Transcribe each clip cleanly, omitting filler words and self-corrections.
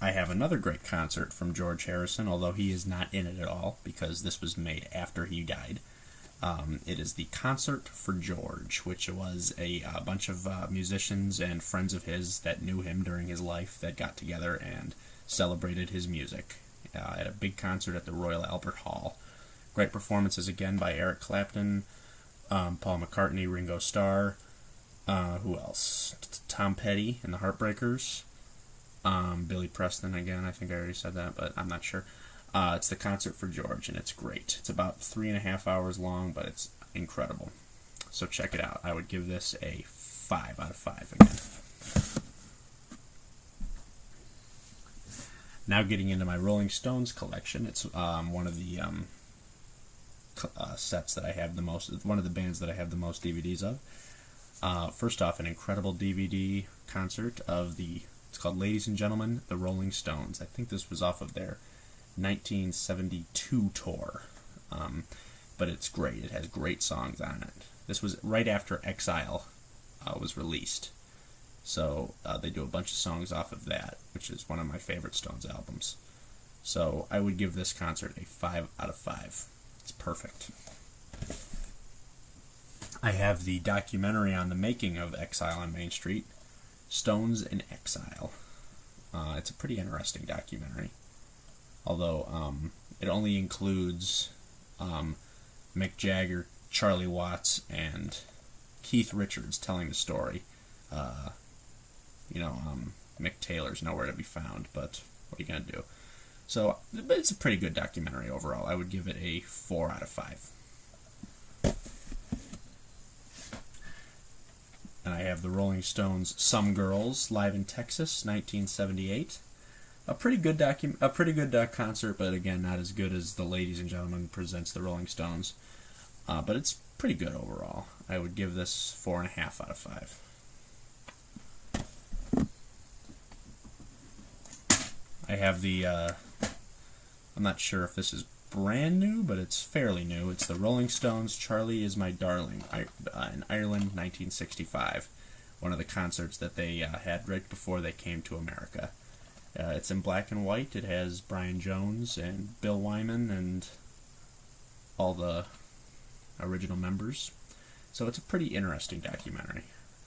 I have another great concert from George Harrison, although he is not in it at all, because this was made after he died. It is the Concert for George, which was a bunch of musicians and friends of his that knew him during his life that got together and celebrated his music at a big concert at the Royal Albert Hall. Great performances again by Eric Clapton, Paul McCartney, Ringo Starr, who else? Tom Petty and the Heartbreakers, Billy Preston again. I think I already said that, but I'm not sure. It's the Concert for George, and it's great. It's about 3.5 hours long, but it's incredible. So check it out. I would give this a 5 out of 5 again. Now getting into my Rolling Stones collection. It's one of the sets that I have the most, one of the bands that I have the most DVDs of. First off, an incredible DVD concert of it's called Ladies and Gentlemen, the Rolling Stones. I think this was off of their 1972 tour, but it's great. It has great songs on it. This was right after Exile was released, so they do a bunch of songs off of that, which is one of my favorite Stones albums. So I would give this concert a 5 out of 5. It's perfect. I have the documentary on the making of Exile on Main Street, Stones in Exile. It's a pretty interesting documentary, although it only includes Mick Jagger, Charlie Watts, and Keith Richards telling the story. Mick Taylor's nowhere to be found, but what are you going to do? So it's a pretty good documentary overall. I would give it a 4 out of 5. And I have the Rolling Stones' "Some Girls" live in Texas, 1978. A pretty good concert, but again, not as good as the Ladies and Gentlemen presents the Rolling Stones. But it's pretty good overall. I would give this 4.5 out of 5. I have the, I'm not sure if this is brand new, but it's fairly new. It's the Rolling Stones' "Charlie Is My Darling" in Ireland, 1965. One of the concerts that they had right before they came to America. It's in black and white. It has Brian Jones and Bill Wyman and all the original members. So it's a pretty interesting documentary.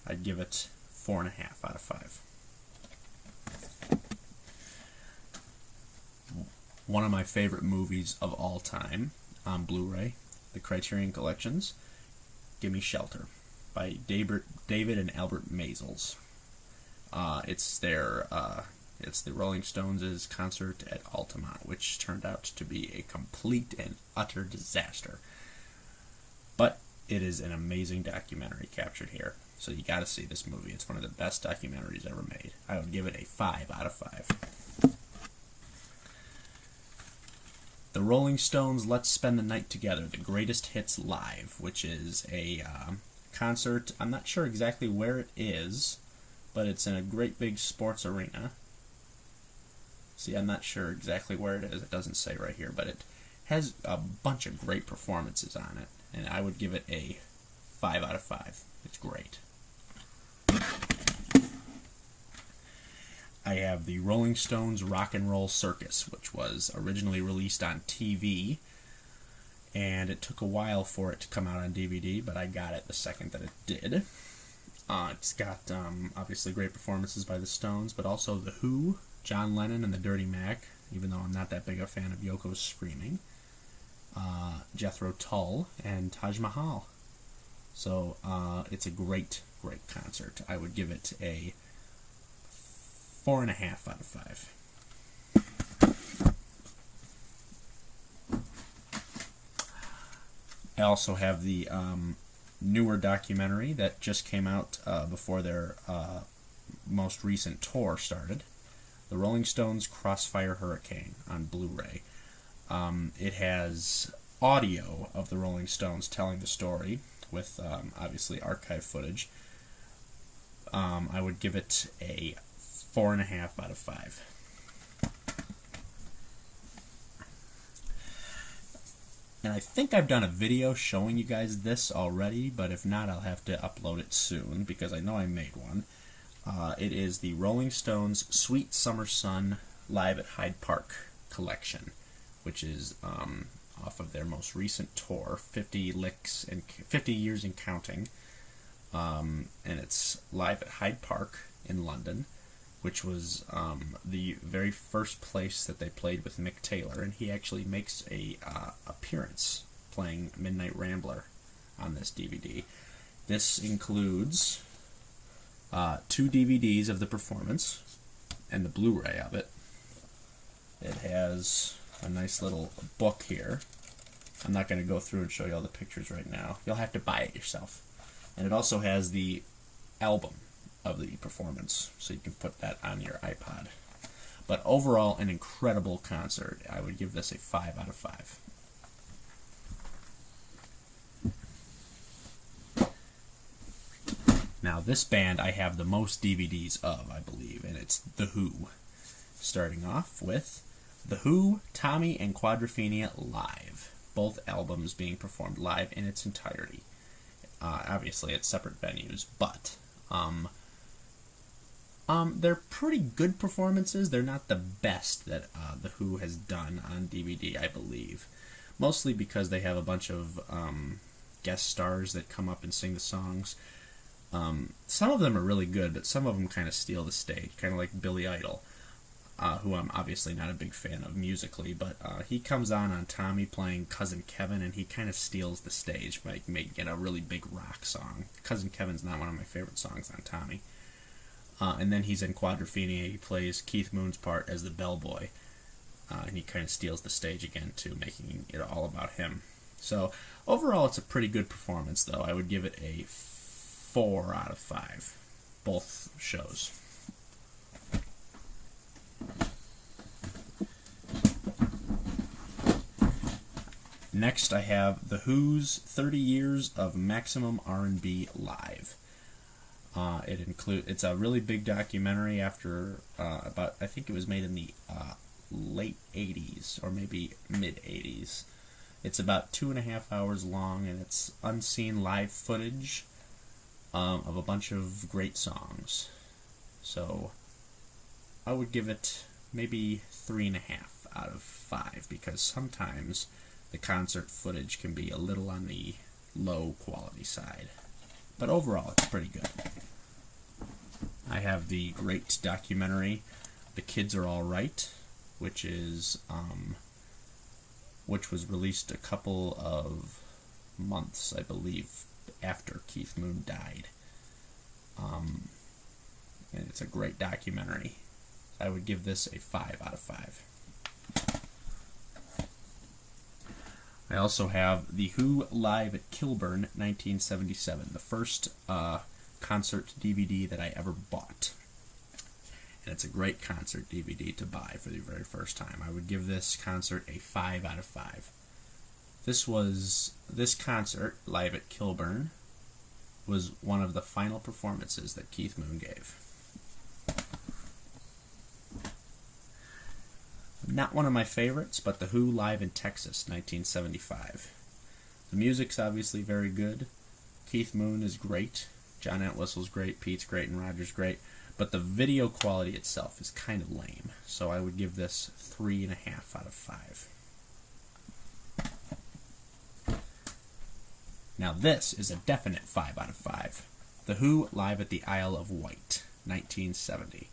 I'd give it 4.5 out of 5. One of my favorite movies of all time on Blu-ray, the Criterion Collections, "Gimme Shelter" by David and Albert Maysles. It's the Rolling Stones' concert at Altamont, which turned out to be a complete and utter disaster. But it is an amazing documentary captured here, so you got to see this movie. It's one of the best documentaries ever made. I would give it a 5 out of 5. The Rolling Stones' "Let's Spend the Night Together, the Greatest Hits Live," which is a concert. I'm not sure exactly where it is, but it's in a great big sports arena. See, I'm not sure exactly where it is. It doesn't say right here, but it has a bunch of great performances on it, and I would give it a 5 out of 5. It's great. I have the Rolling Stones' "Rock and Roll Circus," which was originally released on TV, and it took a while for it to come out on DVD, but I got it the second that it did. It's got, obviously, great performances by the Stones, but also The Who, John Lennon, and the Dirty Mac, even though I'm not that big a fan of Yoko's screaming, Jethro Tull, and Taj Mahal. So it's a great, great concert. I would give it a 4.5 out of 5. I also have the newer documentary that just came out before their most recent tour started, the Rolling Stones' "Crossfire Hurricane" on Blu-ray. It has audio of the Rolling Stones telling the story with obviously archive footage. I would give it a 4.5 out of 5. And I think I've done a video showing you guys this already, but if not, I'll have to upload it soon because I know I made one. It is the Rolling Stones' "Sweet Summer Sun" Live at Hyde Park Collection, which is off of their most recent tour, 50 licks and 50 years and counting. And it's live at Hyde Park in London, which was the very first place that they played with Mick Taylor, and he actually makes a appearance playing Midnight Rambler on this DVD. This includes 2 DVDs of the performance and the Blu-ray of it. It has a nice little book here. I'm not going to go through and show you all the pictures right now. You'll have to buy it yourself. And it also has the album of the performance, so you can put that on your iPod. But overall, an incredible concert. I would give this a 5 out of 5. Now, this band I have the most DVDs of, I believe, and it's The Who. Starting off with The Who, Tommy and Quadrophenia Live. Both albums being performed live in its entirety. Obviously at separate venues, but they're pretty good performances. They're not the best that The Who has done on DVD, I believe. Mostly because they have a bunch of guest stars that come up and sing the songs. Some of them are really good, but some of them kind of steal the stage, kind of like Billy Idol, who I'm obviously not a big fan of musically, but he comes on Tommy playing Cousin Kevin, and he kind of steals the stage by making a really big rock song. Cousin Kevin's not one of my favorite songs on Tommy. And then he's in Quadrophenia. He plays Keith Moon's part as the bellboy, and he kind of steals the stage again, too, making it all about him. So overall, it's a pretty good performance, though. I would give it a 4 out of 5, both shows. Next, I have The Who's 30 Years of Maximum R&B Live. It's a really big documentary after I think it was made in the late 80s or maybe mid 80s. It's about 2.5 hours long, and it's unseen live footage of a bunch of great songs. So I would give it maybe 3.5 out of 5, because sometimes the concert footage can be a little on the low quality side. But overall, it's pretty good. I have the great documentary, The Kids Are All Right, which was released a couple of months, I believe, after Keith Moon died. And it's a great documentary. I would give this a 5 out of 5. I also have The Who Live at Kilburn, 1977, the first concert DVD that I ever bought. And it's a great concert DVD to buy for the very first time. I would give this concert a 5 out of 5. This concert, Live at Kilburn, was one of the final performances that Keith Moon gave. Not one of my favorites, but The Who Live in Texas, 1975. The music's obviously very good. Keith Moon is great. John Entwistle's great. Pete's great, and Roger's great. But the video quality itself is kind of lame. So I would give this 3.5 out of 5. Now this is a definite 5 out of 5. The Who Live at the Isle of Wight, 1970.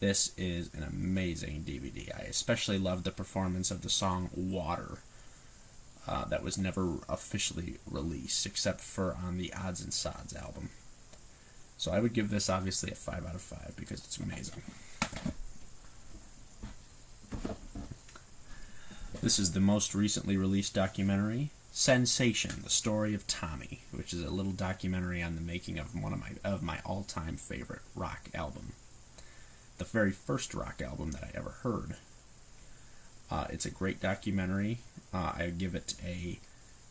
This is an amazing DVD. I especially loved the performance of the song Water that was never officially released, except for on the Odds and Sods album. So I would give this obviously a 5 out of 5 because it's amazing. This is the most recently released documentary, Sensation, The Story of Tommy, which is a little documentary on the making of one of my all-time favorite rock album. The very first rock album that I ever heard. It's a great documentary. I would give it a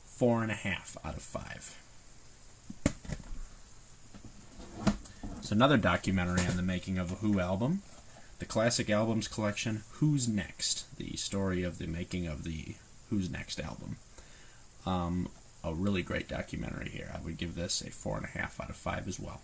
4.5 out of 5. It's another documentary on the making of a Who album, the Classic Albums Collection, Who's Next? The story of the making of the Who's Next album. A really great documentary here. I would give this a 4.5 out of 5 as well.